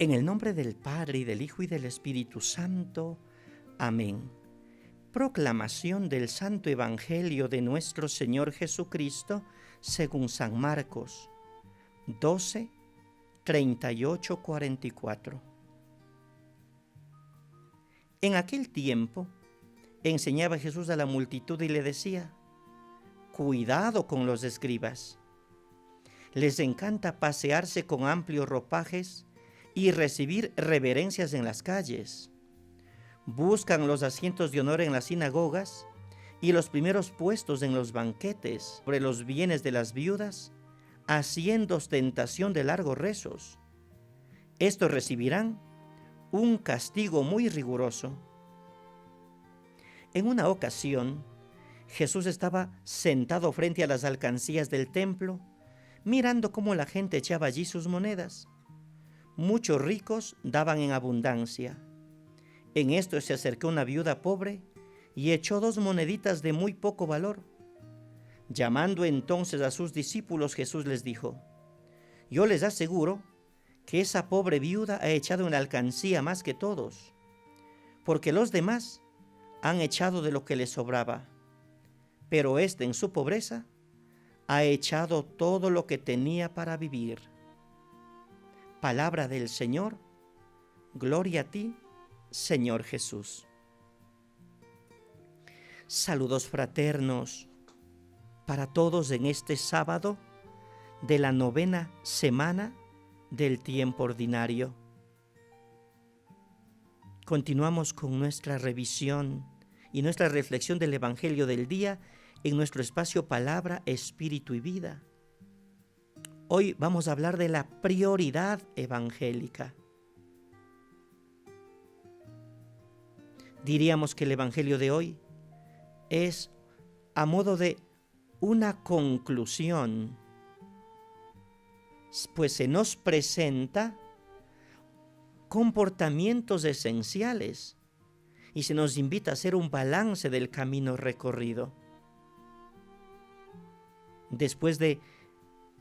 En el nombre del Padre, y del Hijo, y del Espíritu Santo. Amén. Proclamación del Santo Evangelio de nuestro Señor Jesucristo según San Marcos 12, 38, 44. En aquel tiempo enseñaba Jesús a la multitud y le decía: cuidado con los escribas. Les encanta pasearse con amplios ropajes y recibir reverencias en las calles. Buscan los asientos de honor en las sinagogas y los primeros puestos en los banquetes sobre los bienes de las viudas, haciendo ostentación de largos rezos. Estos recibirán un castigo muy riguroso. En una ocasión, Jesús estaba sentado frente a las alcancías del templo, mirando cómo la gente echaba allí sus monedas. Muchos ricos daban en abundancia. En esto se acercó una viuda pobre y echó 2 moneditas de muy poco valor. Llamando entonces a sus discípulos, Jesús les dijo: yo les aseguro que esa pobre viuda ha echado en la alcancía más que todos, porque los demás han echado de lo que les sobraba, pero éste en su pobreza ha echado todo lo que tenía para vivir. Palabra del Señor. Gloria a ti, Señor Jesús. Saludos fraternos para todos en este sábado de la 9ª semana del tiempo ordinario. Continuamos con nuestra revisión y nuestra reflexión del Evangelio del día en nuestro espacio Palabra, Espíritu y Vida. Hoy vamos a hablar de la prioridad evangélica. Diríamos que el Evangelio de hoy es a modo de una conclusión, pues se nos presenta comportamientos esenciales y se nos invita a hacer un balance del camino recorrido. Después de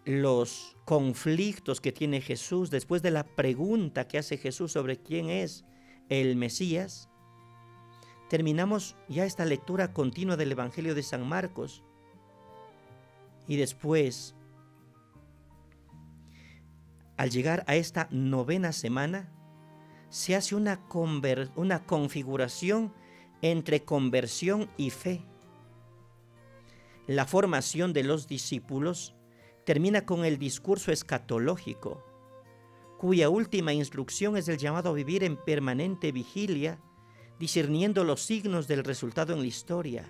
los conflictos que tiene Jesús, después de la pregunta que hace Jesús sobre quién es el Mesías, terminamos ya esta lectura continua del Evangelio de San Marcos. Y después, al llegar a esta 9ª semana, se hace una configuración entre conversión y fe. La formación de los discípulos termina con el discurso escatológico, cuya última instrucción es el llamado a vivir en permanente vigilia, discerniendo los signos del resultado en la historia.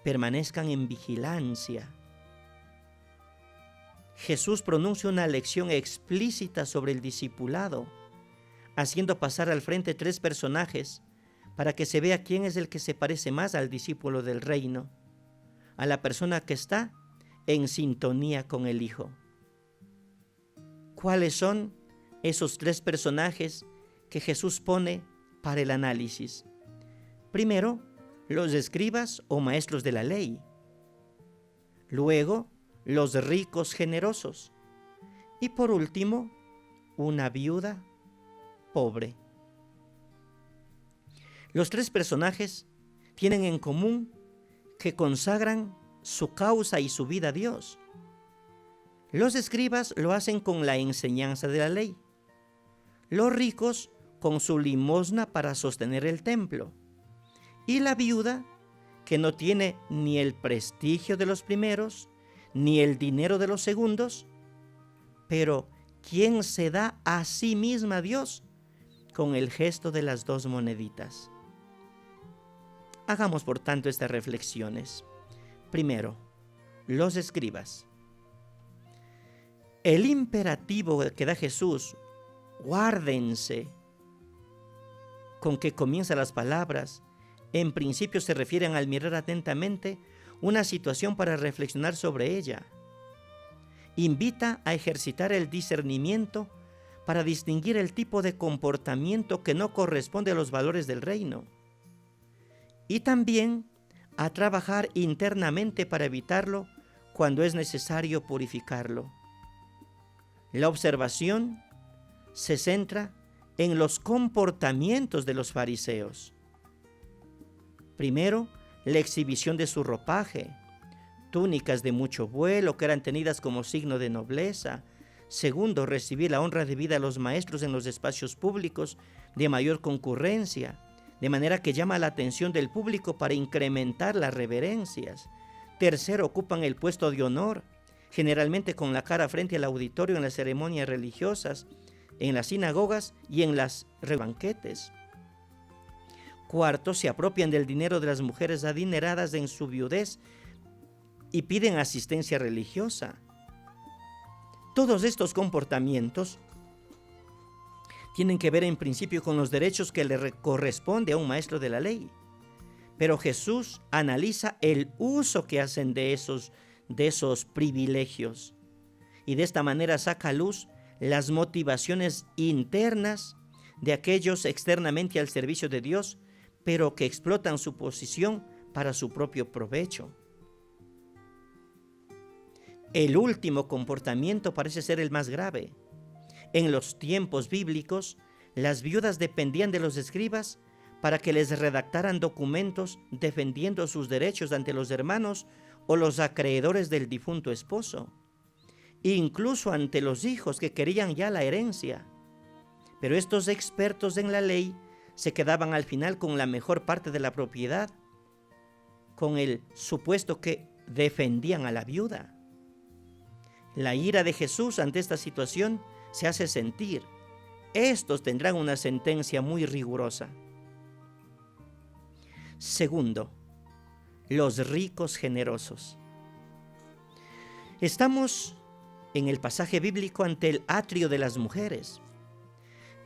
Permanezcan en vigilancia. Jesús pronuncia una lección explícita sobre el discipulado, haciendo pasar al frente 3 personajes para que se vea quién es el que se parece más al discípulo del reino, a la persona que está en sintonía con el Hijo. ¿Cuáles son esos 3 personajes que Jesús pone para el análisis? Primero, los escribas o maestros de la ley. Luego, los ricos generosos. Y por último, una viuda pobre. Los 3 personajes tienen en común que consagran su causa y su vida a Dios. Los escribas lo hacen con la enseñanza de la ley. Los ricos con su limosna para sostener el templo. Y la viuda, que no tiene ni el prestigio de los primeros, ni el dinero de los segundos, pero quien se da a sí misma a Dios con el gesto de las 2 moneditas. Hagamos por tanto estas reflexiones. Primero, los escribas. El imperativo que da Jesús, guárdense, con que comienzan las palabras, en principio se refieren al mirar atentamente una situación para reflexionar sobre ella. Invita a ejercitar el discernimiento para distinguir el tipo de comportamiento que no corresponde a los valores del reino. Y también a trabajar internamente para evitarlo cuando es necesario purificarlo. La observación se centra en los comportamientos de los fariseos. Primero, la exhibición de su ropaje, túnicas de mucho vuelo que eran tenidas como signo de nobleza. Segundo, recibir la honra debida a los maestros en los espacios públicos de mayor concurrencia, de manera que llama la atención del público para incrementar las reverencias. Tercero, ocupan el puesto de honor, generalmente con la cara frente al auditorio en las ceremonias religiosas, en las sinagogas y en los banquetes. Cuarto, se apropian del dinero de las mujeres adineradas en su viudez y piden asistencia religiosa. Todos estos comportamientos tienen que ver en principio con los derechos que le corresponde a un maestro de la ley. Pero Jesús analiza el uso que hacen de esos privilegios y de esta manera saca a luz las motivaciones internas de aquellos externamente al servicio de Dios, pero que explotan su posición para su propio provecho. El último comportamiento parece ser el más grave. En los tiempos bíblicos, las viudas dependían de los escribas para que les redactaran documentos defendiendo sus derechos ante los hermanos o los acreedores del difunto esposo, incluso ante los hijos que querían ya la herencia. Pero estos expertos en la ley se quedaban al final con la mejor parte de la propiedad, con el supuesto que defendían a la viuda. La ira de Jesús ante esta situación se hace sentir. Estos tendrán una sentencia muy rigurosa. Segundo, los ricos generosos. Estamos en el pasaje bíblico ante el atrio de las mujeres.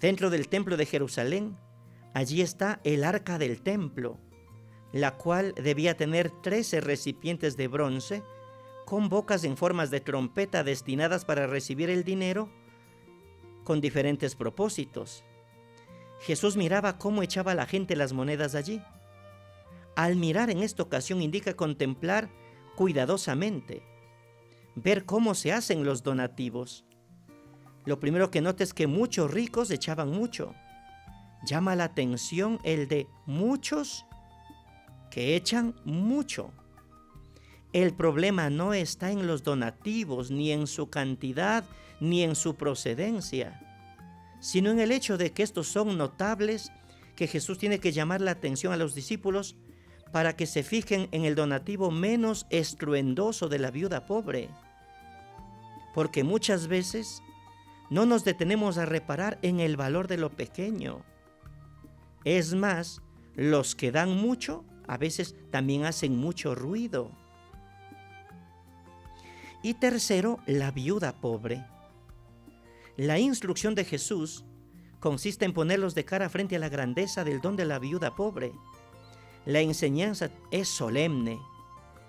Dentro del templo de Jerusalén, allí está el arca del templo, la cual debía tener 13 recipientes de bronce con bocas en formas de trompeta destinadas para recibir el dinero con diferentes propósitos. Jesús miraba cómo echaba la gente las monedas allí. Al mirar en esta ocasión indica contemplar cuidadosamente, ver cómo se hacen los donativos. Lo primero que nota es que muchos ricos echaban mucho. Llama la atención el de muchos que echan mucho. El problema no está en los donativos, ni en su cantidad, ni en su procedencia, sino en el hecho de que estos son notables, que Jesús tiene que llamar la atención a los discípulos para que se fijen en el donativo menos estruendoso de la viuda pobre. Porque muchas veces no nos detenemos a reparar en el valor de lo pequeño. Es más, los que dan mucho a veces también hacen mucho ruido. Y tercero, la viuda pobre. La instrucción de Jesús consiste en ponerlos de cara frente a la grandeza del don de la viuda pobre. La enseñanza es solemne.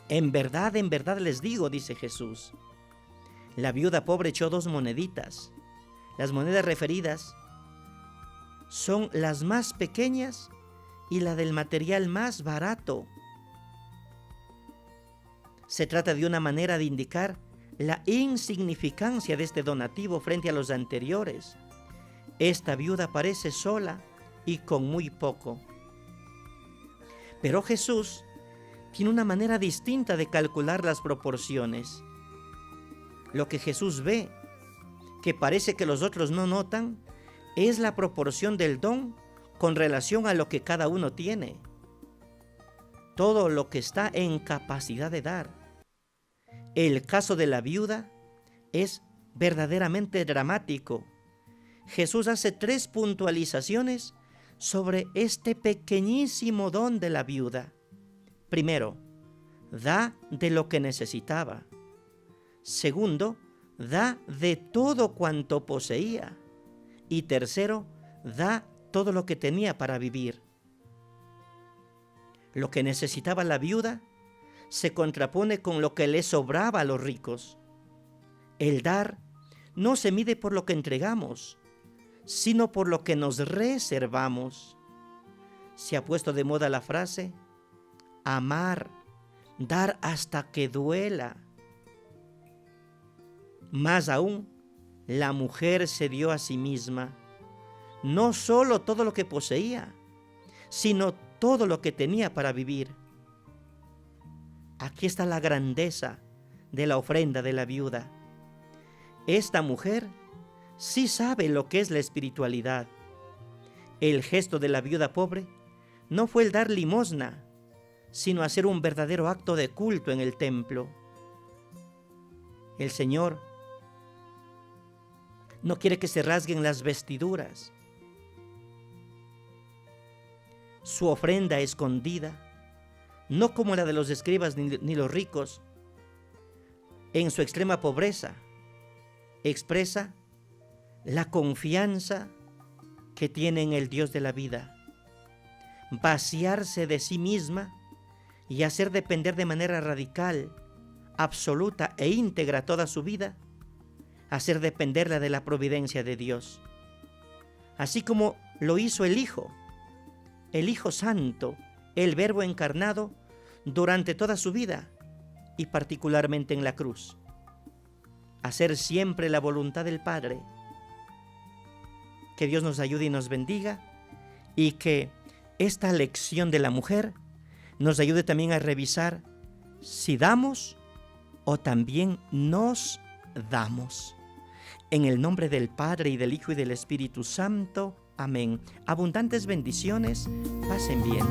En verdad les digo, dice Jesús. La viuda pobre echó 2 moneditas. Las monedas referidas son las más pequeñas y la del material más barato. Se trata de una manera de indicar la insignificancia de este donativo frente a los anteriores. Esta viuda parece sola y con muy poco. Pero Jesús tiene una manera distinta de calcular las proporciones. Lo que Jesús ve, que parece que los otros no notan, es la proporción del don con relación a lo que cada uno tiene. Todo lo que está en capacidad de dar. El caso de la viuda es verdaderamente dramático. Jesús hace 3 puntualizaciones sobre este pequeñísimo don de la viuda. Primero, da de lo que necesitaba. Segundo, da de todo cuanto poseía. Y tercero, da todo lo que tenía para vivir. Lo que necesitaba la viuda se contrapone con lo que le sobraba a los ricos. El dar no se mide por lo que entregamos, sino por lo que nos reservamos. Se ha puesto de moda la frase, amar, dar hasta que duela. Más aún, la mujer se dio a sí misma no solo todo lo que poseía, sino todo lo que tenía para vivir. Aquí está la grandeza de la ofrenda de la viuda. Esta mujer sí sabe lo que es la espiritualidad. El gesto de la viuda pobre no fue el dar limosna, sino hacer un verdadero acto de culto en el templo. El Señor no quiere que se rasguen las vestiduras. Su ofrenda escondida, no como la de los escribas ni los ricos, en su extrema pobreza, expresa la confianza que tiene en el Dios de la vida. Vaciarse de sí misma y hacer depender de manera radical, absoluta e íntegra toda su vida, hacer dependerla de la providencia de Dios. Así como lo hizo el Hijo Santo, el Verbo encarnado, durante toda su vida y particularmente en la cruz. Hacer siempre la voluntad del Padre. Que Dios nos ayude y nos bendiga, y que esta lección de la mujer nos ayude también a revisar si damos o también nos damos. En el nombre del Padre, y del Hijo, y del Espíritu Santo. Amén. Abundantes bendiciones. Pasen bien.